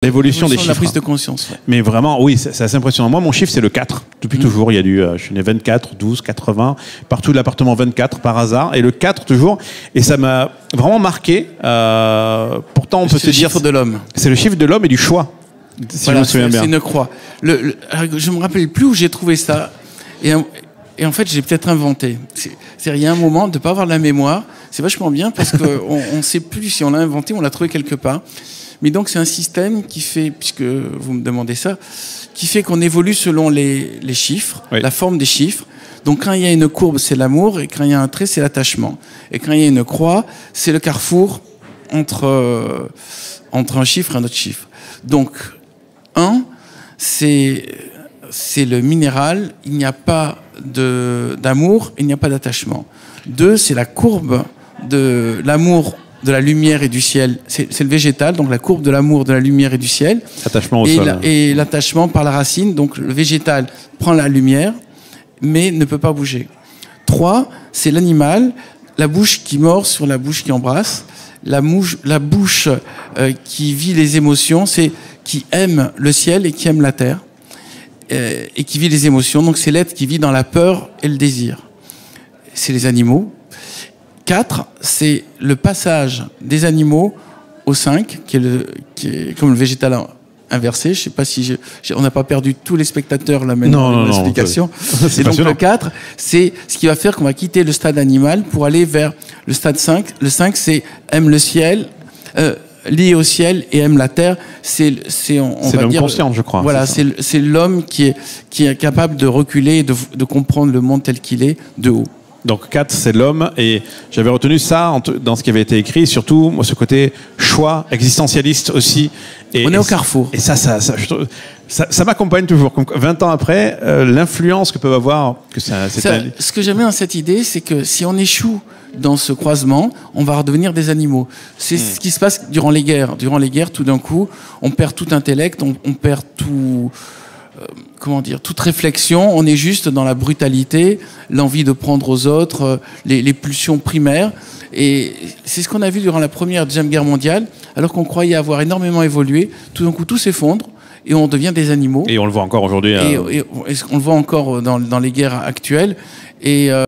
L'évolution des de chiffres. la prise de conscience. Ouais. Mais vraiment, oui, c'est assez impressionnant. Moi, mon chiffre, c'est le 4. Depuis toujours, il y a je suis né 24, 12, 80, partout de l'appartement 24 par hasard, et le 4 toujours. Et ça m'a vraiment marqué. Pourtant, on peut se dire... C'est le chiffre de l'homme. C'est le chiffre de l'homme et du choix, si voilà, je me souviens bien. C'est une croix. Je me rappelle plus où j'ai trouvé ça. Et en fait, j'ai peut-être inventé. Il y a un moment de ne pas avoir la mémoire. C'est vachement bien parce qu'on ne sait plus si on l'a inventé, on l'a trouvé quelque part. Mais donc, c'est un système qui fait, puisque vous me demandez ça, qui fait qu'on évolue selon les chiffres, oui. La forme des chiffres. Donc, quand il y a une courbe, c'est l'amour, et quand il y a un trait, c'est l'attachement. Et quand il y a une croix, c'est le carrefour entre un chiffre et un autre chiffre. Donc, 1, c'est le minéral, il n'y a pas d'amour, il n'y a pas d'attachement. 2, c'est la courbe de l'amour, de la lumière et du ciel, c'est le végétal, donc la courbe de l'amour, de la lumière et du ciel. Attachement au sol. Et l'attachement par la racine, donc le végétal prend la lumière, mais ne peut pas bouger. 3, c'est l'animal, la bouche qui mord sur la bouche qui embrasse, la bouche qui vit les émotions, c'est qui aime le ciel et qui aime la terre, et qui vit les émotions, donc c'est l'être qui vit dans la peur et le désir. C'est les animaux. 4, c'est le passage des animaux au 5, qui est comme le végétal inversé. Je ne sais pas si on n'a pas perdu tous les spectateurs là maintenant dans l'explication. Et donc le 4, c'est ce qui va faire qu'on va quitter le stade animal pour aller vers le stade 5. Le 5, c'est aime le ciel, lié au ciel et aime la terre. C'est l'homme conscient, je crois. Voilà, c'est l'homme qui est capable de reculer et de comprendre le monde tel qu'il est de haut. Donc 4, c'est l'homme, et j'avais retenu ça dans ce qui avait été écrit, surtout moi, ce côté choix existentialiste aussi. Et, on est au carrefour. Et ça m'accompagne toujours. 20 ans après, l'influence que peuvent avoir... Ce que j'aime bien dans cette idée, c'est que si on échoue dans ce croisement, on va redevenir des animaux. C'est ce qui se passe durant les guerres. Durant les guerres, tout d'un coup, on perd tout intellect, on perd tout... toute réflexion, on est juste dans la brutalité, l'envie de prendre aux autres, les pulsions primaires. Et c'est ce qu'on a vu durant la Première et Deuxième Guerre mondiale, alors qu'on croyait avoir énormément évolué. Tout d'un coup, tout s'effondre et on devient des animaux. Et on le voit encore aujourd'hui. Et on le voit encore dans les guerres actuelles. Et